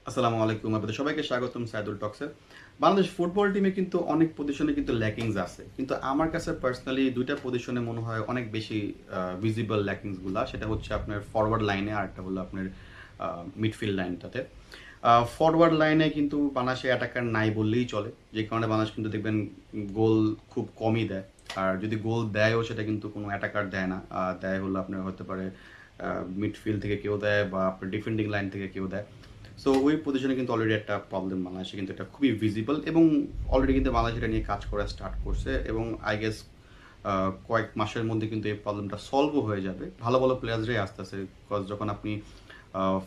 আসসালামু আলাইকুম, আপনাদের সবাইকে স্বাগতম সাইদুল টক্সে। বাংলাদেশ ফুটবল টিমে কিন্তু অনেক পজিশনে কিন্তু ল্যাকিংস আছে, কিন্তু আমার কাছে পার্সোনালি দুইটা পজিশনে মনে হয় অনেক বেশি ভিজিবল ল্যাকিংসগুলা। সেটা হচ্ছে আপনার ফরওয়ার্ড লাইনে, আর একটা হলো আপনার মিডফিল্ড লাইনটাতে। ফরওয়ার্ড লাইনে কিন্তু বাংলাদেশে অ্যাটাকার নাই বললেই চলে, যে কারণে বাংলাদেশ কিন্তু দেখবেন গোল খুব কমই দেয়। আর যদি গোল দেয়ও সেটা কিন্তু কোনো অ্যাটাকার দেয় না, দেয় হলো আপনার হতে পারে মিডফিল্ড থেকে কেউ দেয় বা আপনার ডিফেন্ডিং লাইন থেকে কেউ দেয়। সো ওই পজিশনে কিন্তু অলরেডি একটা প্রবলেম বাংলাদেশে কিন্তু এটা খুবই ভিজিবল, এবং অলরেডি কিন্তু বাংলাদেশ এটা নিয়ে কাজ করা স্টার্ট করছে, এবং আই গেস কয়েক মাসের মধ্যে কিন্তু এই প্রবলেমটা সলভও হয়ে যাবে। ভালো ভালো প্লেয়ার্সরাই আসতেছে, বিকজ যখন আপনি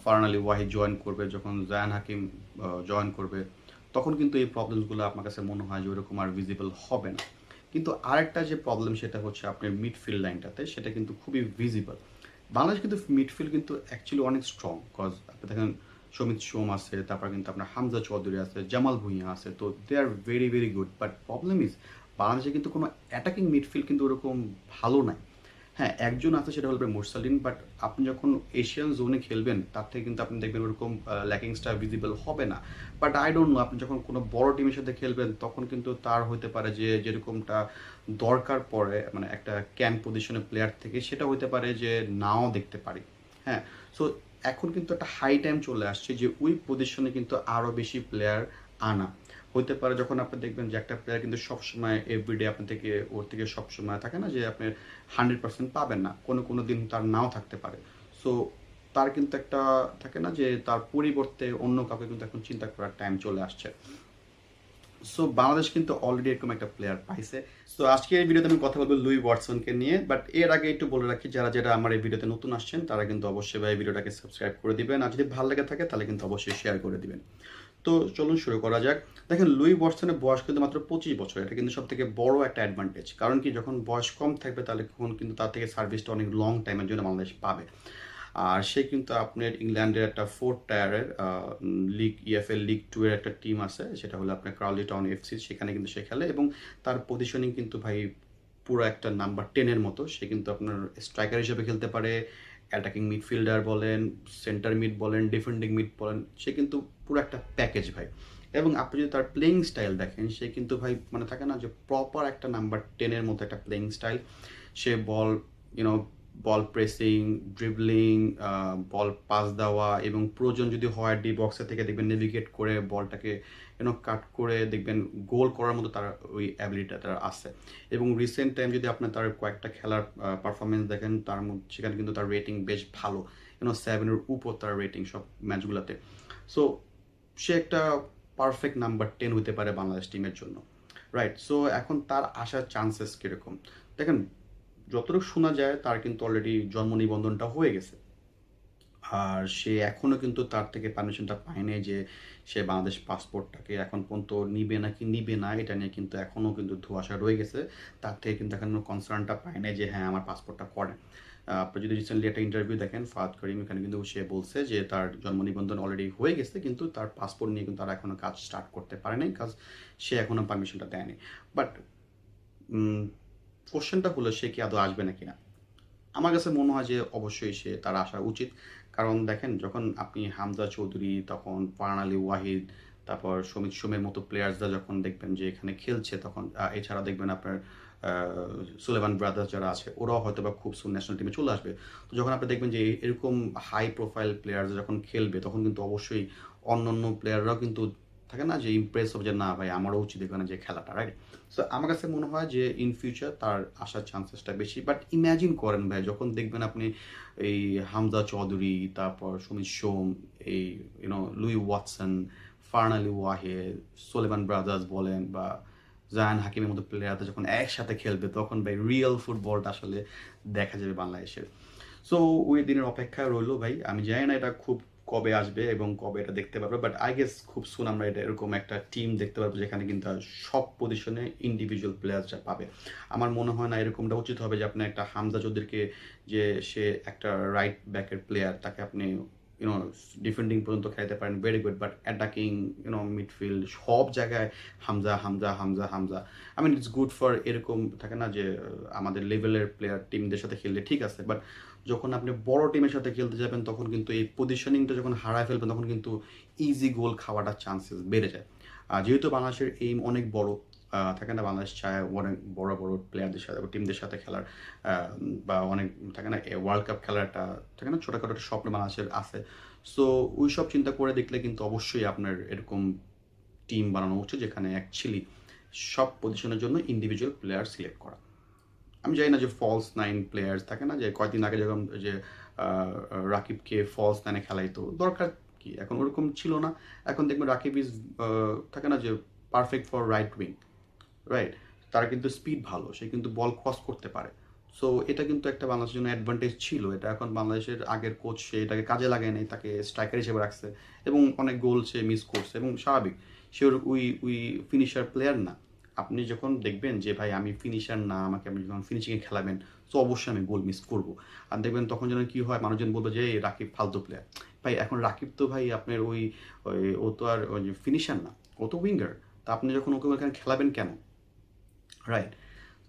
ফারহান আলী ওয়াহিদ জয়েন করবে, যখন জায়ান হাকিম জয়েন করবে, তখন কিন্তু এই প্রবলেমসগুলো আপনার কাছে মনে হয় যে ওরকম আর ভিজিবল হবে না। কিন্তু আরেকটা যে প্রবলেম সেটা হচ্ছে আপনার মিডফিল্ড লাইনটাতে, সেটা কিন্তু খুবই ভিজিবল। বাংলাদেশ কিন্তু মিডফিল্ড কিন্তু অ্যাকচুয়ালি অনেক স্ট্রং, বিকজ আপনি দেখেন সমিত সোম আছে, তারপর কিন্তু আপনার হামজা চৌধুরী আছে, জামাল ভুঁইয়া আছে, তো they are very very good. But problem is বাংলাদেশে কিন্তু কোনো অ্যাটাকিং মিডফিল্ড কিন্তু ওরকম ভালো নাই। হ্যাঁ, একজন আছে, সেটা হলো মুরসালিন, বাট আপনি যখন এশিয়ান জোনে খেলবেন তার থেকে কিন্তু আপনি দেখবেন ওরকম ল্যাকিংসটা ভিজিবল হবে না। বাট আই ডোন্ট নো, আপনি যখন কোনো বড় টিমের সাথে খেলবেন তখন কিন্তু তার হতে পারে যে যেরকমটা দরকার পড়ে মানে একটা ক্যাম্প পজিশনের প্লেয়ার থেকে, সেটা হতে পারে যে নাও দেখতে পারি। হ্যাঁ, সো এখন কিন্তু একটা হাই টাইম চলে আসছে যে ওই পজিশনে কিন্তু আরও বেশি প্লেয়ার আনা হতে পারে। যখন আপনি দেখবেন যে একটা প্লেয়ার কিন্তু সবসময় এভরিডে আপনার থেকে ওর থেকে সবসময় থাকে না যে আপনি 100% পাবেন না, কোনো কোনো দিন তার নাও থাকতে পারে। সো তার কিন্তু একটা থাকে না যে তার পরিবর্তে অন্য কাউকে কিন্তু এখন চিন্তা করার টাইম চলে আসছে। সো বাংলাদেশ কিন্তু অলরেডি এরকম একটা প্লেয়ার পাইছে। সো আজকে এই ভিডিওতে আমি কথা বলবো লুই ওয়াটসনকে নিয়ে, বাট এর আগে একটু বলে রাখি, যারা যারা আমার এই ভিডিওতে নতুন আসছেন তারা কিন্তু অবশ্যই ভাই ভিডিওটাকে সাবস্ক্রাইব করে দিবেন, আর যদি ভালো লেগে থাকে তাহলে কিন্তু অবশ্যই শেয়ার করে দিবেন। তো চলুন শুরু করা যাক। দেখেন, লুই ওয়াটসনের বয়স কিন্তু মাত্র 25 বছর। এটা কিন্তু সব থেকে বড় একটা অ্যাডভান্টেজ, কারণ কি যখন বয়স কম থাকবে তাহলে তখন কিন্তু তার থেকে সার্ভিসটা অনেক লং টাইমের জন্য বাংলাদেশ পাবে। আর সে কিন্তু আপনার ইংল্যান্ডের একটা ফোর্থ টায়ারের লিগ, ইএফএল লিগ 2 এর একটা টিম আছে, সেটা হলো আপনার ক্রাউলি টাউন এফসি, সেখানে কিন্তু সে খেলে, এবং তার পজিশনিং কিন্তু ভাই পুরো একটা নাম্বার 10-এর মতো। সে কিন্তু আপনার স্ট্রাইকার হিসেবে খেলতে পারে, অ্যাটাকিং মিডফিল্ডার বলেন, সেন্টার মিড বলেন, ডিফেন্ডিং মিড বলেন, সে কিন্তু পুরো একটা প্যাকেজ ভাই। এবং আপনি যদি তার প্লেয়িং স্টাইল দেখেন, সে কিন্তু ভাই মানে থাকে না যে প্রপার একটা নাম্বার 10-এর মতো একটা প্লেয়িং স্টাইল। সে বল, ইউনো, বল প্রেসিং, ড্রিবলিং, বল পাস দেওয়া, এবং প্রয়োজন যদি হয় ডি বক্সে থেকে দেখবেন নেভিগেট করে বলটাকে কাট করে দেখবেন গোল করার মতো তার ওই অ্যাবিলিটিটা তার আছে। এবং রিসেন্ট টাইম যদি আপনার তার কয়েকটা খেলার পারফরমেন্স দেখেন, তার মধ্যে সেখানে কিন্তু তার রেটিং বেশ ভালো, 7-এর উপর তার রেটিং সব ম্যাচগুলোতে। সো সে একটা পারফেক্ট নাম্বার 10 হতে পারে বাংলাদেশ টিমের জন্য, রাইট? সো এখন তার আসার চান্সেস কীরকম দেখেন, যতটুকু শোনা যায় তার কিন্তু অলরেডি জন্ম নিবন্ধনটা হয়ে গেছে। আর সে এখনও কিন্তু তার থেকে পারমিশনটা পায়নি যে সে বাংলাদেশ পাসপোর্টটাকে এখন পর্যন্ত নিবে নাকি নিবে না, এটা নিয়ে কিন্তু এখনও কিন্তু ধোঁয়াশা রয়ে গেছে। তার থেকে কিন্তু এখনও কনসার্নটা পায়নি যে হ্যাঁ আমার পাসপোর্টটা করেন। আপনি যদি রিসেন্টলি একটা ইন্টারভিউ দেখেন ফাহাদ করিম, এখানে কিন্তু সে বলছে যে তার জন্ম নিবন্ধন অলরেডি হয়ে গেছে, কিন্তু তার পাসপোর্ট নিয়ে কিন্তু তারা এখনও কাজ স্টার্ট করতে পারে নাই, কাজ সে এখনও পারমিশনটা দেয়নি। বাট কোশ্চেনটা হলো সে কি আদৌ আসবে নাকি না। আমার কাছে মনে হয় যে অবশ্যই সে তার আসা উচিত। কারণ দেখেন, যখন আপনি হামজা চৌধুরী, তখন ফারহান আলী ওয়াহিদ, তারপর সমিত সোমের মতো প্লেয়ার্সরা যখন দেখবেন যে এখানে খেলছে, তখন এছাড়া দেখবেন আপনার সুলেমান ব্রাদার্স যারা আছে, ওরাও হয়তো বা খুব সুন ন্যাশনাল টিমে চলে আসবে। তো যখন আপনি দেখবেন যে এরকম হাই প্রোফাইল প্লেয়ার যখন খেলবে, তখন কিন্তু অবশ্যই অন্য অন্য প্লেয়াররাও কিন্তু থাকে না যে ইমপ্রেস হবে যে না ভাই আমারও উচিত এখানে যে খেলাটা, রাইট? সো আমার কাছে মনে হয় যে ইন ফিউচার তার আসার চান্সেসটা বেশি। বাট ইম্যাজিন করেন ভাই, যখন দেখবেন আপনি এই হামজা চৌধুরী, তারপর সুমিত সোম, এই Louis Watson, Farhan Ali Wahed, Solaiman brothers বলেন বা জায়ান হাকিমের মতো প্লেয়াররা যখন একসাথে খেলবে, তখন ভাই রিয়েল ফুটবলটা আসলে দেখা যাবে বাংলাদেশের। সো ওই দিনের অপেক্ষায় রইলো ভাই। আমি জানি না এটা খুব কবে আসবে এবং কবে এটা দেখতে পারবো, বাট আই গেস খুব সুন আমরা এটা এরকম একটা টিম দেখতে পারবো যেখানে কিন্তু সব পজিশনে ইন্ডিভিজুয়াল প্লেয়ার্সরা পাবে। আমার মনে হয় না এরকমটা উচিত হবে যে আপনি একটা হামজা চৌধুরীকে, যে সে একটা রাইট ব্যাকের প্লেয়ার, তাকে আপনি ডিফেন্ডিং পর্যন্ত খেলাতে পারেন, very good, but attacking, midfield সব জায়গায় Hamza Hamza Hamza Hamza. I mean it's good for এরকম থাকে না যে আমাদের লেভেলের প্লেয়ার টিমদের সাথে খেললে ঠিক আছে, বাট যখন আপনি বড় টিমের সাথে খেলতে যাবেন তখন কিন্তু এই পজিশনিংটা যখন হারায় ফেলবেন তখন কিন্তু ইজি গোল খাওয়াটার চান্সেস বেড়ে যায়। আর যেহেতু বাংলাদেশের এইম অনেক বড়, থাকে না বাংলাদেশ চায় অনেক বড় বড় প্লেয়ারদের সাথে টিমদের সাথে খেলার, বা অনেক থাকে না ওয়ার্ল্ড কাপ খেলার একটা থাকে না ছোটোখাটো একটা স্বপ্ন বাংলাদেশের আছে। সো ওই সব চিন্তা করে দেখলে কিন্তু অবশ্যই আপনার এরকম টিম বানানো উচিত যেখানে অ্যাকচুয়ালি সব পজিশনের জন্য ইন্ডিভিজুয়াল প্লেয়ার সিলেক্ট করা। আমি জানি না যে ফলস নাইন প্লেয়ার্স থাকে না, যে কয়দিন আগে যখন যে রাকিবকে ফলস নাইনে খেলাইতো, দরকার কি, এখন ওরকম ছিল না। এখন দেখবেন রাকিব ইজ থাকে না যে perfect for right wing, right? তার কিন্তু স্পিড ভালো, সে কিন্তু বল ক্রস করতে পারে। সো এটা কিন্তু একটা বাংলাদেশের জন্য অ্যাডভান্টেজ ছিল। এটা এখন বাংলাদেশের আগের কোচ সে এটাকে কাজে লাগায় নাই, তাকে স্ট্রাইকার হিসেবে রাখছে এবং অনেক গোল সে মিস করছে এবং স্বাভাবিক, সে ওই ফিনিশার প্লেয়ার না। আপনি যখন দেখবেন যে ভাই আমি ফিনিশার না, আমাকে আপনি যখন ফিনিশিংয়ে খেলাবেন তো অবশ্যই আমি গোল মিস করবো। আর দেখবেন তখন যেন কি হয়, মানুষজন বলবে যে এই রাকিব ফালতু প্লেয়ার। ভাই এখন রাকিব তো ভাই আপনার ও তো আর ওই ফিনিশার না, ও তো উইঙ্গার। তা আপনি যখন ওকে এখানে খেলাবেন কেন, রাইট?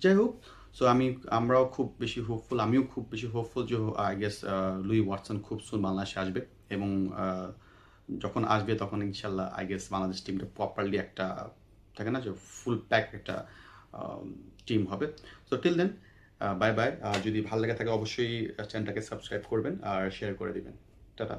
যাই হোক, সো আমরাও খুব বেশি হোপফুল, আমিও খুব বেশি হোপফুল যে আই গেস লুই ওয়াটসন খুব সুন বাংলাদেশে আসবে এবং যখন আসবে তখন ইনশাল্লাহ আই গেস বাংলাদেশ টিমটা প্রপারলি একটা থাকে না যে ফুল প্যাক একটা টিম হবে। So till then, bye bye. যদি ভালো লেগে থাকে অবশ্যই চ্যানেলটাকে সাবস্ক্রাইব করবেন আর শেয়ার করে দিবেন। টাটা।